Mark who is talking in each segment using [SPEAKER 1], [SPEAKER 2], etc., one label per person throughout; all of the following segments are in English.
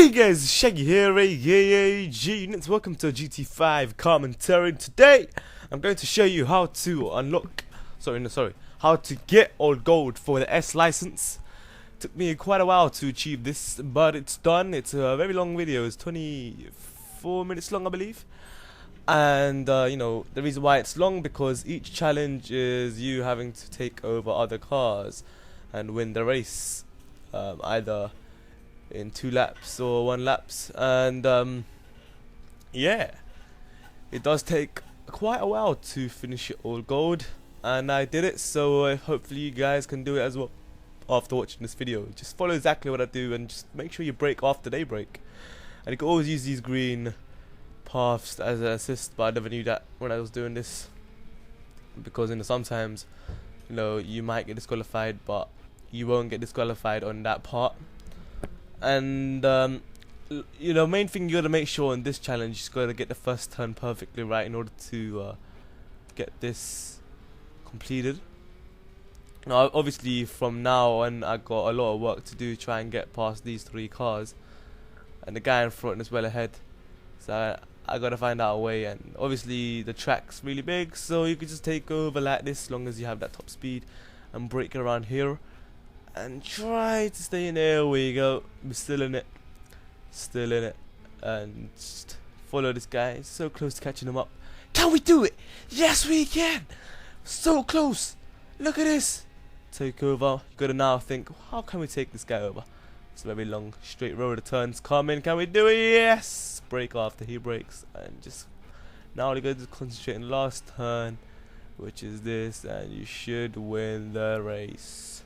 [SPEAKER 1] Hey guys, Shaggy here, Units. Welcome to a GT5 commentary. Today, I'm going to show you how to unlock, how to get all gold for the S license. Took me quite a while to achieve this, but it's done. It's a very long video. It's 24 minutes long, I believe. And the reason why it's long because each challenge is you having to take over other cars and win the race, either in 2 laps or 1 laps, and yeah, it does take quite a while to finish it all gold, and I did it, so hopefully you guys can do it as well after watching this video. Just follow exactly what I do and just make sure you brake after they brake, and you can always use these green paths as an assist, but I never knew that when I was doing this, because sometimes you might get disqualified, but you won't get disqualified on that part. And main thing you gotta make sure in this challenge, you just gotta get the first turn perfectly right in order to get this completed. Now obviously from now on I got a lot of work to do to try and get past these 3 cars, and the guy in front is well ahead, so I gotta find out a way. And obviously the track's really big, so you could just take over like this as long as you have that top speed and brake around here and try to stay in there. There we go. We're still in it, and just follow this guy. So close to catching him up. Can we do it? Yes, we can. So close. Look at this. Take over. You gotta now think, how can we take this guy over? It's a very long straight road of turns coming. Can we do it? Yes. Brake after he brakes, and just now you gotta concentrate on the last turn, which is this, and you should win the race.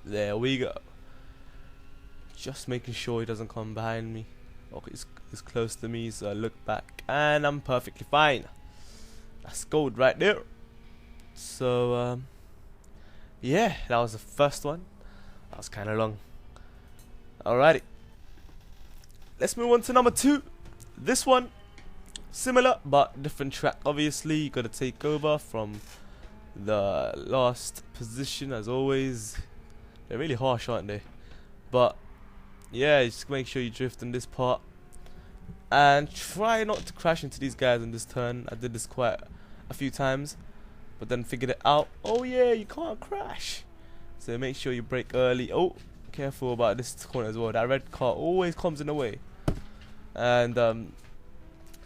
[SPEAKER 1] There we go. Just making sure he doesn't come behind me. Okay, he's close to me, so I look back and I'm perfectly fine. That's gold right there. So yeah, that was the first one. That was kind of long. Alrighty, let's move on to number 2. This one, similar but different track. Obviously you gotta take over from the last position as always. They're really harsh, aren't they? But yeah, just make sure you drift in this part and try not to crash into these guys in this turn. I did this quite a few times, but then figured it out. Oh yeah, you can't crash, so make sure you brake early. Oh, careful about this corner as well. That red car always comes in the way, and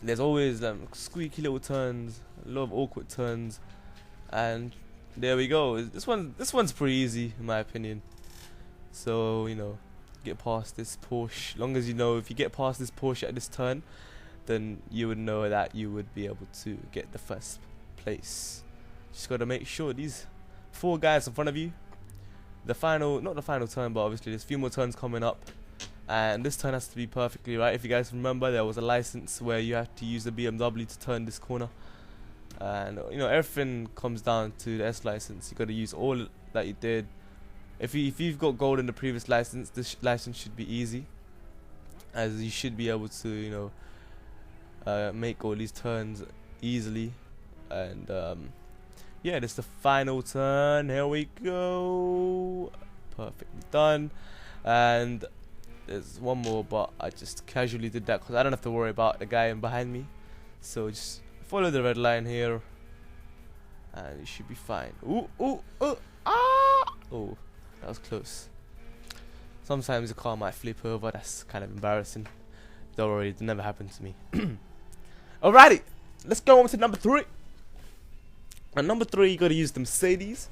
[SPEAKER 1] there's always squeaky little turns, a lot of awkward turns, and there we go. This one's pretty easy in my opinion. So get past this Porsche. Long as if you get past this Porsche at this turn, then you would know that you would be able to get the first place. Just gotta make sure these 4 guys in front of you, not the final turn, but obviously there's a few more turns coming up, and this turn has to be perfectly right. If you guys remember, there was a license where you have to use the BMW to turn this corner, and everything comes down to the S license. You got to use all that you did. If you've got gold in the previous license, this license should be easy, as you should be able to make all these turns easily. And yeah, this is the final turn. Here we go. Perfectly done. And there's one more, but I just casually did that because I don't have to worry about the guy in behind me. So just follow the red line here, and you should be fine. Ooh, ooh, ah! Oh, that was close. Sometimes the car might flip over. That's kind of embarrassing. Don't worry, it never happened to me. Alrighty, let's go on to number 3. And number 3, you gotta use the Mercedes.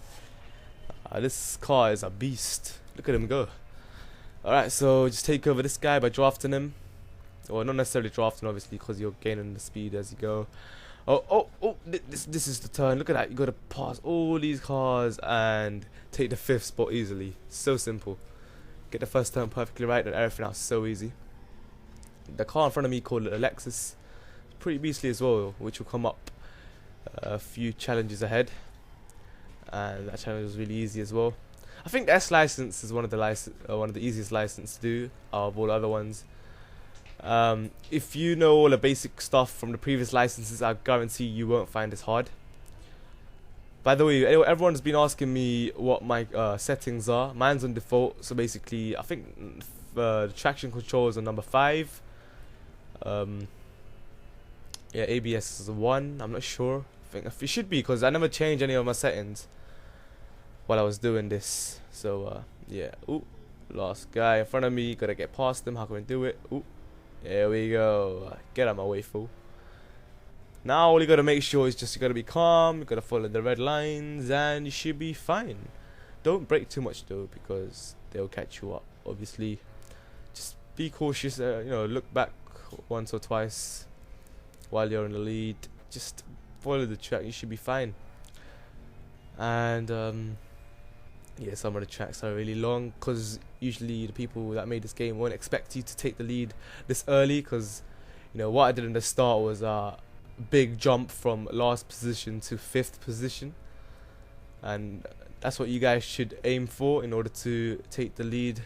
[SPEAKER 1] This car is a beast. Look at him go. Alright, so just take over this guy by drafting him. Well, not necessarily drafting, obviously, because you're gaining the speed as you go. Oh, this is the turn. Look at that. You got to pass all these cars and take the 5th spot easily. So simple. Get the first turn perfectly right, and everything else is so easy. The car in front of me, called a Lexus, pretty beastly as well, which will come up a few challenges ahead. And that challenge was really easy as well. I think the S license is one of the easiest licenses to do out of all the other ones. If you know all the basic stuff from the previous licenses, I guarantee you won't find this hard. By the way, everyone's been asking me what my settings are. Mine's on default, so basically I think the traction controls on number 5. Yeah, ABS is 1. I'm not sure. I think it should be, because I never changed any of my settings while I was doing this. So yeah. Ooh, last guy in front of me. Gotta get past him. How can we do it? Ooh, there we go. Get out of my way, fool. Now all you gotta make sure is just you gotta be calm. You gotta follow the red lines, and you should be fine. Don't brake too much though, because they'll catch you up. Obviously, just be cautious. You know, look back once or twice while you're in the lead. Just follow the track. You should be fine. And yeah, some of the tracks are really long, because usually the people that made this game won't expect you to take the lead this early, because you know what I did in the start was a big jump from last position to 5th position, and that's what you guys should aim for in order to take the lead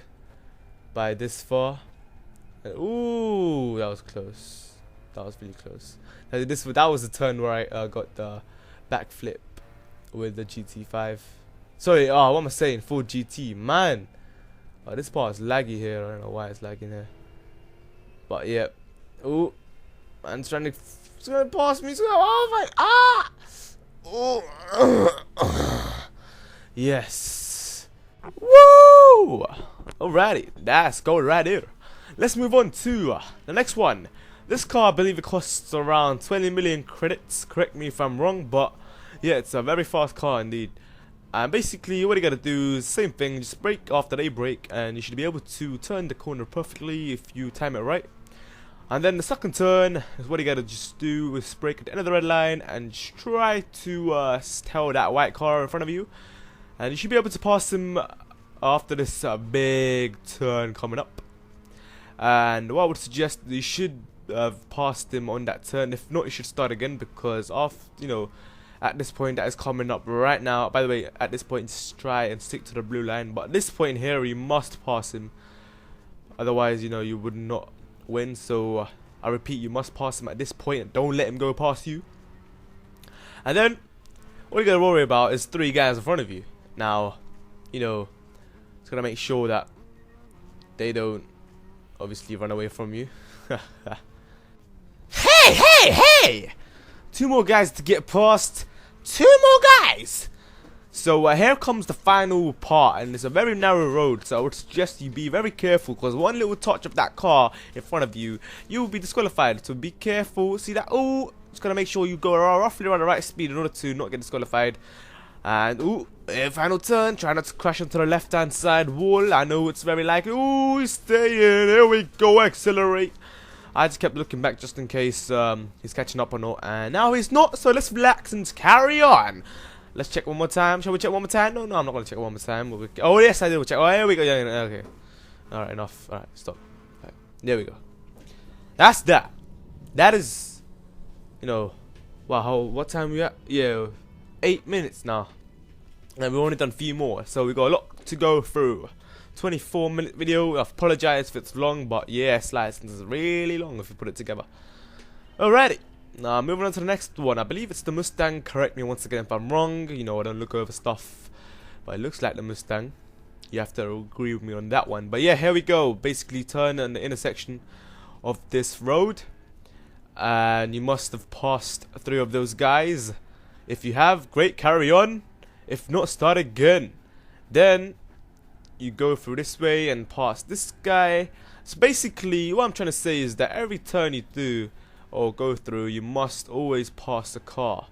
[SPEAKER 1] by this far. And ooh, that was close. That was really close. That was the turn where I got the backflip with the GT5. Sorry, what am I saying? Full GT, man. This part is laggy here. I don't know why it's lagging here. But yeah. Ooh, man's trying to pass me. Oh my, oh. Yes. Woo! Alrighty, that's going right here. Let's move on to the next one. This car, I believe it costs around 20 million credits. Correct me if I'm wrong, but yeah, it's a very fast car indeed. And basically, what you gotta do is the same thing. Just brake after they brake, and you should be able to turn the corner perfectly if you time it right. And then the second turn is what you gotta just do is brake at the end of the red line and just try to tell that white car in front of you, and you should be able to pass him after this big turn coming up. And what I would suggest, you should have passed him on that turn. If not, you should start again, because at this point that is coming up right now. By the way, at this point, just try and stick to the blue line. But at this point here, you must pass him. Otherwise, you would not win. So I repeat, you must pass him at this point. Don't let him go past you. And then all you gotta worry about is 3 guys in front of you. Now, it's gonna make sure that they don't obviously run away from you. Hey! 2 more guys to get past. 2 more guys. So here comes the final part, and it's a very narrow road, so I would suggest you be very careful, because one little touch of that car in front of you, you will be disqualified. So be careful. See that? Oh, just gotta make sure you go roughly around the right speed in order to not get disqualified. And ooh, final turn. Try not to crash into the left-hand side wall. I know it's very likely. Ooh, stay in. Here we go. Accelerate. I just kept looking back just in case he's catching up or not, and now he's not. So let's relax and carry on. Let's check one more time. Shall we check one more time? No, I'm not gonna check one more time. Oh yes, I did. We'll check. Oh, here we go. Yeah, okay. All right, enough. All right, stop. All right, there we go. That's that. That is, wow. What time we at? Yeah, 8 minutes now, and we've only done a few more, so we got a lot to go through. 24-minute video. I apologize if it's long, but yes, license is really long if you put it together. Alrighty, now moving on to the next one. I believe it's the Mustang. Correct me once again if I'm wrong. I don't look over stuff, but it looks like the Mustang. You have to agree with me on that one. But yeah, here we go. Basically, turn in the intersection of this road, and you must have passed 3 of those guys. If you have, great, carry on. If not, start again. Then you go through this way and pass this guy. So basically, what I'm trying to say is that every turn you do or go through, you must always pass a car.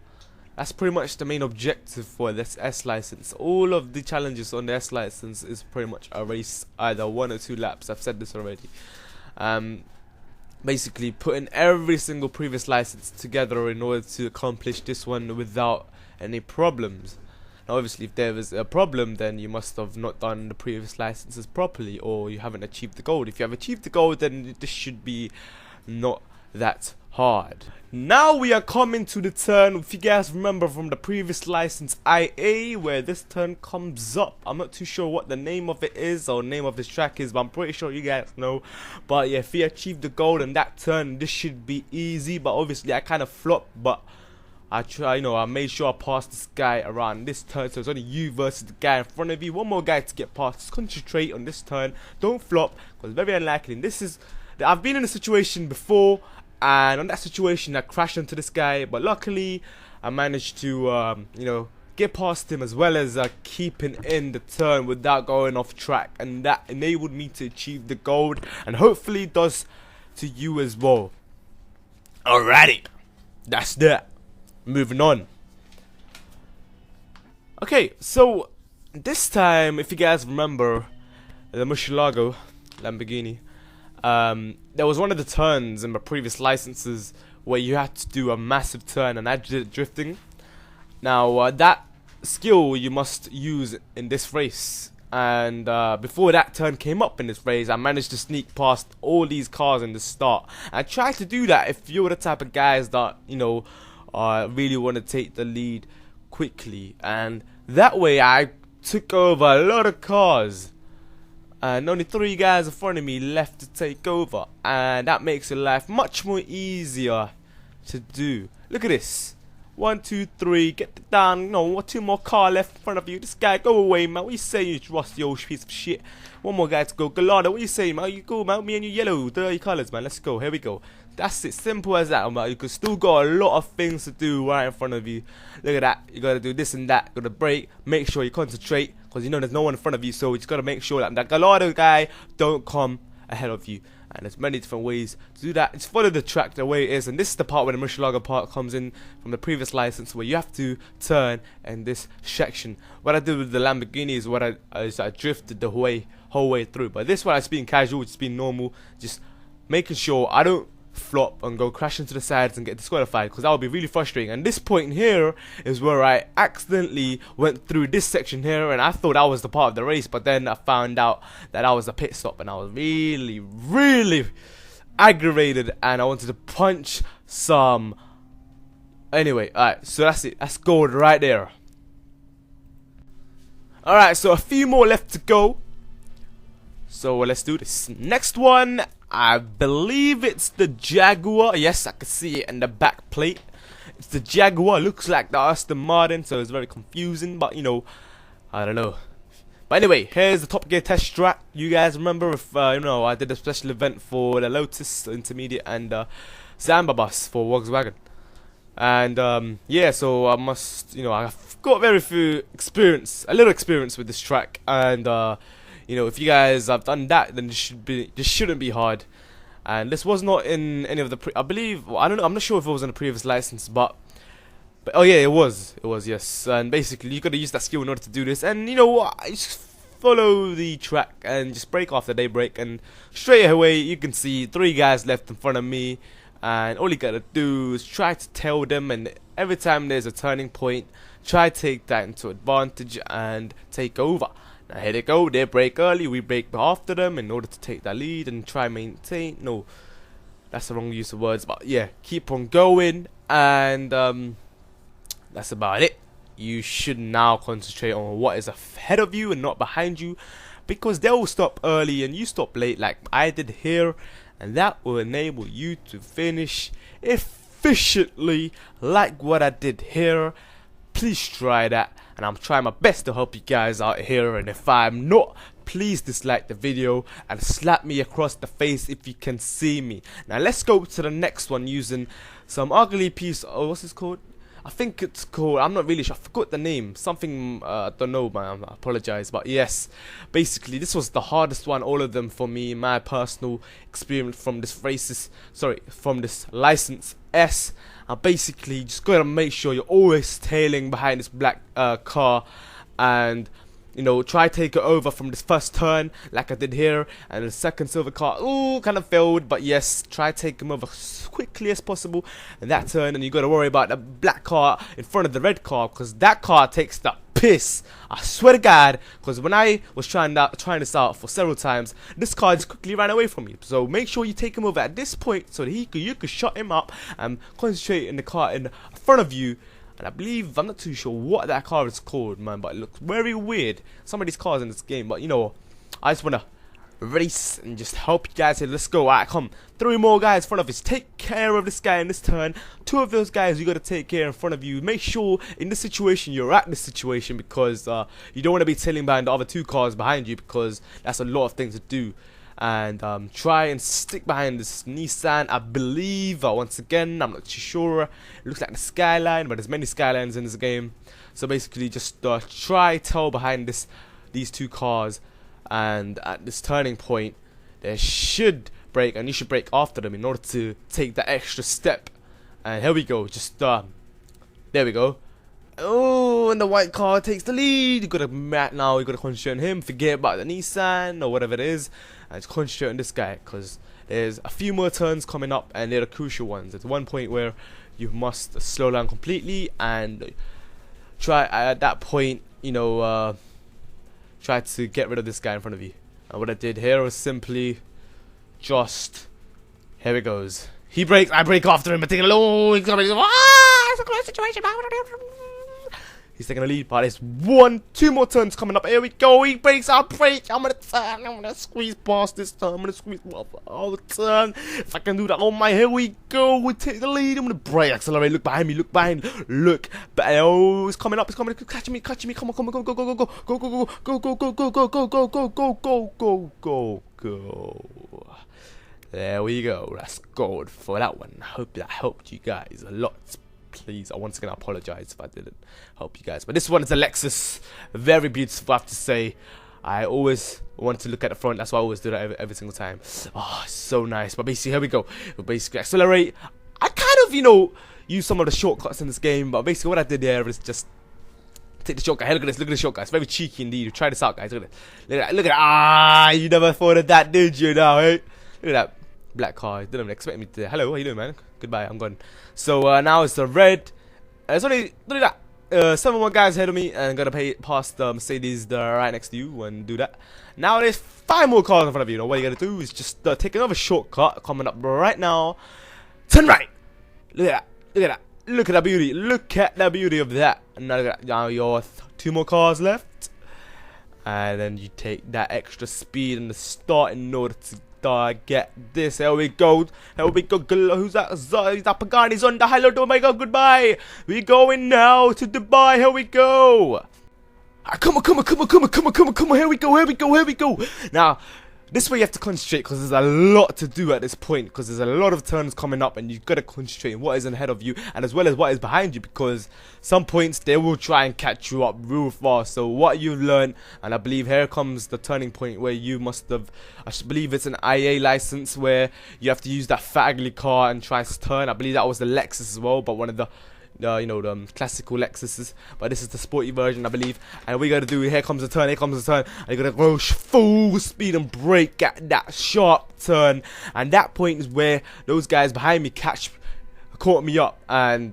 [SPEAKER 1] That's pretty much the main objective for this S license. All of the challenges on the S license is pretty much a race, either 1 or 2 laps. I've said this already. Basically putting every single previous license together in order to accomplish this one without any problems. Now obviously if there is a problem, then you must have not done the previous licenses properly, or you haven't achieved the goal. If you have achieved the goal, then this should be not that hard. Now we are coming to the turn, if you guys remember from the previous license IA, where this turn comes up. I'm not too sure what the name of it is or name of this track is, but I'm pretty sure you guys know. But yeah, if you achieve the goal in that turn, this should be easy. But obviously I kind of flopped, but I made sure I passed this guy around this turn, so it's only you versus the guy in front of you. One more guy to get past. Just concentrate on this turn. Don't flop, because it's very unlikely. And I've been in a situation before, and on that situation I crashed into this guy, but luckily I managed to get past him, as well as keeping in the turn without going off track, and that enabled me to achieve the gold, and hopefully does to you as well. Alrighty, that's that. Moving on. Okay, so this time, if you guys remember the Murcielago Lamborghini, there was one of the turns in my previous licenses where you had to do a massive turn, and I did it drifting. Now that skill you must use in this race, and before that turn came up in this race, I managed to sneak past all these cars in the start. I tried to do that if you're the type of guys that really want to take the lead quickly, and that way I took over a lot of cars, and only 3 guys in front of me left to take over, and that makes your life much more easier to do. Look at this. 1, 2, 3, get it down. No, 2 more car left in front of you. This guy, go away, man. What you saying, you rusty old piece of shit? 1 more guy to go. Gallardo, what you saying, man? You go, man. Me and you yellow, dirty colours, man. Let's go. Here we go. That's it. Simple as that, man. You could still got a lot of things to do right in front of you. Look at that. You gotta do this and that. Gotta brake. Make sure you concentrate, because you know there's no one in front of you. So you just gotta make sure that Gallardo guy don't come ahead of you. And there's many different ways to do that. Just follow the track the way it is, and this is the part where the Murcielago part comes in from the previous license, where you have to turn in this section. What I did with the Lamborghini is I drifted the whole way through, but this one I just being casual, just being normal, just making sure I don't flop and go crash into the sides and get disqualified, because that would be really frustrating. And this point here is where I accidentally went through this section here, and I thought that was the part of the race, but then I found out that was a pit stop, and I was really aggravated, and I wanted to punch some. Anyway, alright, so that's it. That's gold right there. Alright, so a few more left to go, so let's do this. Next one, I believe it's the Jaguar. Yes, I can see it in the back plate. It's the Jaguar. Looks like the Aston Martin, so it's very confusing, but I don't know. But anyway, here's the Top Gear test track. You guys remember if I did a special event for the Lotus Intermediate and Zamba bus for Volkswagen. And yeah, so I must, I've got very few experience, a little experience with this track, and if you guys have done that, then this shouldn't be hard. And this was not in any of the I believe, well, I don't know, I'm not sure if it was in the previous license, but oh yeah, it was, yes. And basically you gotta use that skill in order to do this, and you know what, just follow the track and just brake after they brake, and straight away you can see 3 guys left in front of me, and all you gotta do is try to tail them, and every time there's a turning point, try to take that into advantage and take over. Now here they go, they brake early, we brake after them in order to take that lead and try maintain. No, that's the wrong use of words, but yeah, keep on going, and that's about it. You should now concentrate on what is ahead of you and not behind you, because they will stop early and you stop late like I did here, and that will enable you to finish efficiently like what I did here. Please try that, and I'm trying my best to help you guys out here, and if I'm not, please dislike the video and slap me across the face if you can see me. Now let's go to the next one using some ugly piece, what's this called? I think it's called, I'm not really sure, I forgot the name, something, I don't know, man, I apologize, but yes, basically this was the hardest one, all of them for me, my personal experience from this from this license S. Basically just gotta make sure you're always tailing behind this black car, and try to take it over from this first turn like I did here, and the second silver car, ooh, kind of failed, but yes, try to take him over as quickly as possible in that turn, and you gotta worry about the black car in front of the red car, because that car takes the piss, I swear to God, because when I was trying this out for several times, this car just quickly ran away from me. So make sure you take him over at this point so that you could shut him up and concentrate in the car in front of you. And I believe, I'm not too sure what that car is called, man, but it looks very weird, some of these cars in this game. But I just want to race and just help you guys here. Let's go. Alright, come. 3 more guys in front of us. Take care of this guy in this turn. 2 of those guys you got to take care in front of you. Make sure in this situation you're at this situation, because you don't want to be tailing behind the other 2 cars behind you, because that's a lot of things to do. And try and stick behind this Nissan, I believe. Once again, I'm not too sure. It looks like the Skyline, but there's many Skylines in this game. So basically just try tail behind these 2 cars, and at this turning point they should brake, and you should brake after them in order to take that extra step. And here we go, just there we go. Oh, and the white car takes the lead. You gotta now, you gotta concentrate on him, forget about the Nissan or whatever it is, and just concentrate on this guy, because there's a few more turns coming up and they're the crucial ones. There's one point where you must slow down completely and try at that point, you know, try to get rid of this guy in front of you. And what I did here was simply just, here it goes. He brakes, I brake after him, but taking a long, it's a close situation. He's taking a lead, but there's 2 more turns coming up. Here we go. He brakes, I brake. I'm gonna turn. I'm gonna squeeze past this turn. I'm gonna squeeze past the turn. If I can do that, oh my, here we go. We take the lead. I'm gonna brake, accelerate. Look behind me. Look behind. Look. Oh, it's coming up. It's coming. Catching me. Catching me. Come on. Come on. Go. Go. Go. Go. Go. Go. Go. Go. Go. Go. Go. Go. Go. Go. Go. Go. Go. Go. Go. There we go. That's gold for that one. I hope that helped you guys a lot. Please, once again, I apologize if I didn't help you guys. But this one is a Lexus. Very beautiful, I have to say. I always want to look at the front. That's why I always do that every single time. Oh, so nice. But basically, here we go. We'll basically accelerate. I kind of, you know, use some of the shortcuts in this game. But basically, what I did there is just take the shortcut. Hey, look at this. Look at the shortcut. It's very cheeky indeed. Try this out, guys. Look at it. Look at that. Look at that. Ah, you never thought of that, did you? Now, hey? Look at that. Black car. Didn't expect me to. Hello, how you doing, man? Goodbye, I'm gone. So now it's the red. It's only that 7 more guys ahead of me, and gonna pass the Mercedes right next to you and do that. Now there's 5 more cars in front of you. Now what you gotta do is just take another shortcut coming up right now. Turn right. Look at that. Look at that. Look at that beauty. Look at the beauty of that. And now, look at that. Now you're 2 more cars left, and then you take that extra speed in the start in order to get this. Here we go. Here we go. Who's that? That Pagani's on the high load. Oh my god, goodbye. We're going now to Dubai. Here we go. Come on, come on, come on, come on, come on, come on, come on. Here we go, here we go, here we go. Now, this way you have to concentrate, because there's a lot to do at this point, because there's a lot of turns coming up, and you've got to concentrate on what is ahead of you, and as well as what is behind you, because some points they will try and catch you up real fast. So what you've learned, and I believe here comes the turning point where you must have, I believe it's an IA license, where you have to use that fat ugly car and try to turn. I believe that was the Lexus as well, but one of the you know, the classical Lexuses, but this is the sporty version, I believe. And we gotta do, here comes the turn, here comes the turn, and you gotta go full speed and brake at that sharp turn. And that point is where those guys behind me caught me up, and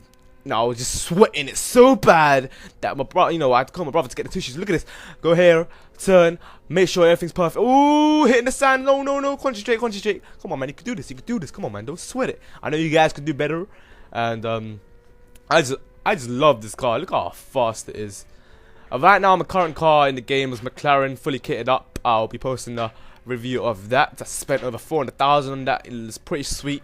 [SPEAKER 1] I was just sweating it so bad that my brother, you know, I had to call my brother to get the tissues. Look at this. Go here, turn, make sure everything's perfect. Ooh, hitting the sand. No, no, no. Concentrate, concentrate. Come on, man. You can do this. You can do this. Come on, man. Don't sweat it. I know you guys could do better. And I just love this car. Look how fast it is. Right now, my current car in the game is McLaren, fully kitted up. I'll be posting a review of that. I spent over 400,000 on that. It's pretty sweet.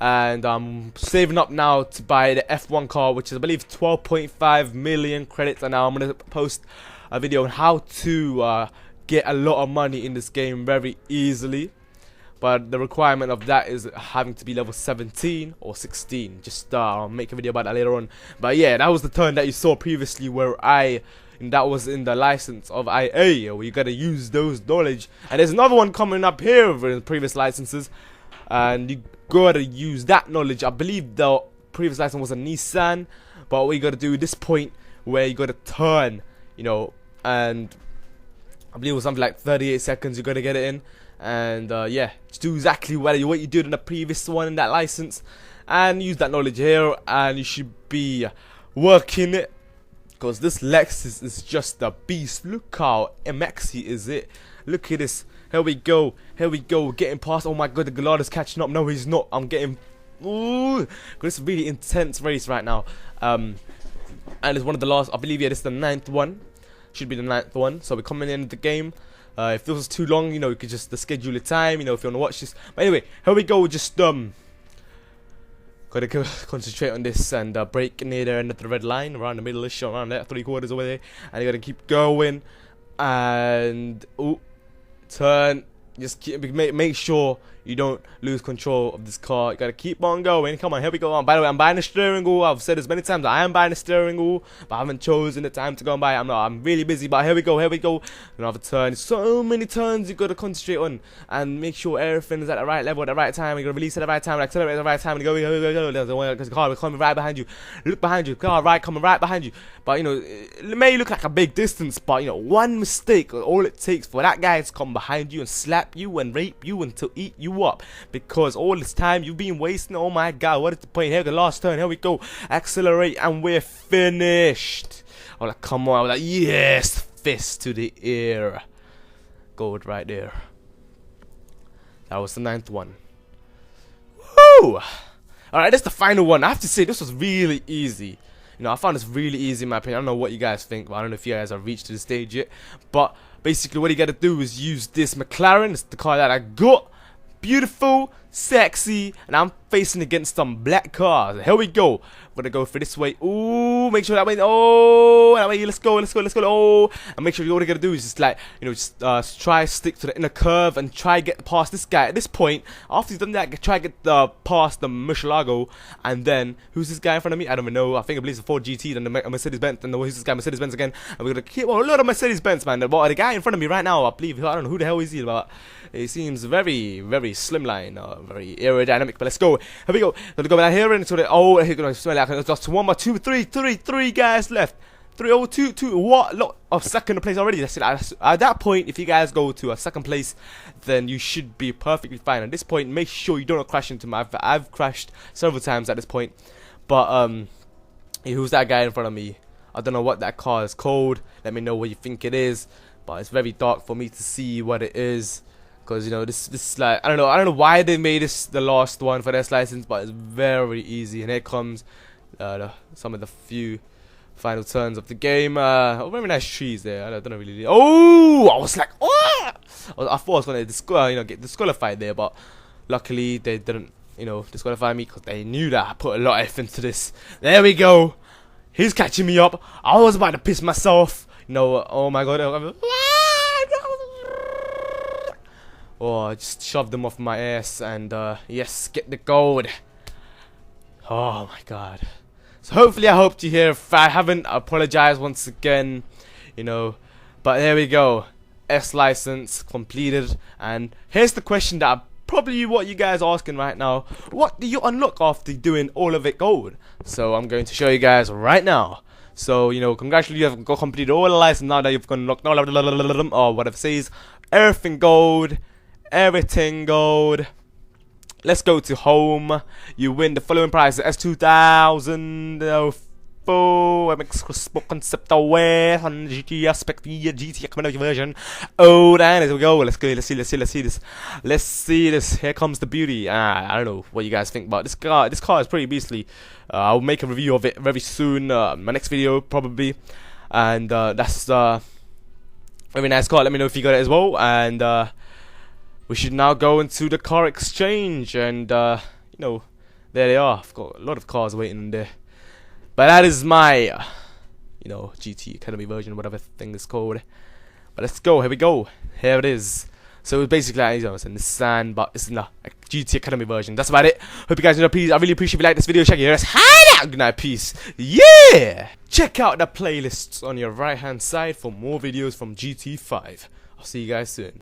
[SPEAKER 1] And I'm saving up now to buy the F1 car, which is, I believe, 12.5 million credits. And now I'm going to post a video on how to get a lot of money in this game very easily. But the requirement of that is having to be level 17 or 16. Just I'll make a video about that later on. But yeah, that was the turn that you saw previously, where that was in the license of IA, where you gotta use those knowledge. And there's another one coming up here with the previous licenses, and you gotta use that knowledge. I believe the previous license was a Nissan, but what you gotta do at this point where you gotta turn, you know, and I believe it was something like 38 seconds you gotta get it in. And yeah, just do exactly what you did in the previous one in that license, and use that knowledge here, and you should be working it, because this Lexus is just a beast. Look how MXy is it. Look at this. Here we go. Here we go. Getting past. Oh my god, the Gallardo's catching up. No, he's not. I'm getting. Ooh, this is a really intense race right now. And it's one of the last. I believe, yeah, this is the 9th one. Should be the 9th one. So we're coming in the game. If this was too long, you know, you could just schedule a time, you know, if you want to watch this. But anyway, here we go. Just gotta concentrate on this and break near the end of the red line, around the middle-ish, around there, 3/4 over there, and you gotta keep going and turn. Just make sure you don't lose control of this car. You gotta keep on going. Come on, here we go. By the way, I'm buying a steering wheel. I've said this many times. I am buying a steering wheel, but I haven't chosen the time to go and buy it. I'm really busy. But here we go. Here we go. Another turn. So many turns you gotta concentrate on and make sure everything is at the right level at the right time. You gotta release at the right time, accelerate at the right time, and go. There's a car coming right behind you. Look behind you. Car coming right behind you. But you know, it may look like a big distance, but you know, one mistake, all it takes for that guy to come behind you and slap you and rape you and to eat you up. Because all this time you've been wasting. Oh my god, what is the point? Here, the last turn. Here we go. Accelerate and we're finished. I was like, come on. I was like, yes, fist to the air. Gold right there. That was the 9th one. Woo! Alright, that's the final one. I have to say, this was really easy. You know, I found this really easy in my opinion. I don't know what you guys think, but I don't know if you guys have reached to the stage yet. But basically what you gotta do is use this McLaren. It's the car that I got. Beautiful, sexy, and I'm facing against some black cars. Here we go. We're gonna go for this way. Ooh, make sure that way. Oh, that way. Let's go. Oh, and make sure what you're gonna do is just like, you know, just try stick to the inner curve and try get past this guy. At this point, after you've done that, try get past the Murcielago, and then who's this guy in front of me? I don't even know. I think I believe it's a Ford GT, then the Mercedes Benz, and who's this guy? Mercedes Benz again. And we're gonna keep a lot of Mercedes Benz, man. But the guy in front of me right now, I believe, I don't know who the hell is he, but he seems very, very slimline, very aerodynamic. But let's go. Here we go. Gonna go down here and so he's gonna smell like just 1 more, 2, 3, 3 guys left. 3, 2. What? Lot of second place already. That's it. At that point, if you guys go to a second place, then you should be perfectly fine. At this point, make sure you don't crash into me. I've crashed several times at this point. But who's that guy in front of me? I don't know what that car is called. Let me know what you think it is. But it's very dark for me to see what it is. Because you know this like I don't know why they made this the last one for this license, but it's very easy. And here comes some of the few final turns of the game. Very nice trees there. I don't know really. Oh, I was like, oh! I thought I was gonna get disqualified there, but luckily they didn't, you know, disqualify me because they knew that I put a lot of effort into this. There we go. He's catching me up. I was about to piss myself. You know. Oh my god. Oh, I just shoved them off my ass and yes, get the gold. Oh my god. So hopefully I hope you hear. If I haven't, I apologize once again. You know, but there we go. S license completed. And here's the question that probably what you guys are asking right now. What do you unlock after doing all of it gold? So I'm going to show you guys right now. So, you know, congratulations, you have completed all the license. Now that you've unlocked all of the or whatever it says, everything gold. Everything gold. Let's go to home. You win the following prize: S2000 full MX concept aware on GT aspect GT community version. Oh, there we go. Let's see this. Let's see this. Here comes the beauty. I don't know what you guys think, but this car is pretty beastly. I'll make a review of it very soon. My next video probably, and that's very nice car. Let me know if you got it as well, and we should now go into the car exchange, and you know, there they are. I've got a lot of cars waiting in there. But that is my, you know, GT Academy version, whatever thing is called. But let's go. Here we go. Here it is. So it's basically, you know, it's in the sand, but it's in a GT Academy version. That's about it. Hope you guys know. Please, I really appreciate if you like this video. Check it out. Hideout. Good night. Peace. Yeah. Check out the playlists on your right hand side for more videos from GT5. I'll see you guys soon.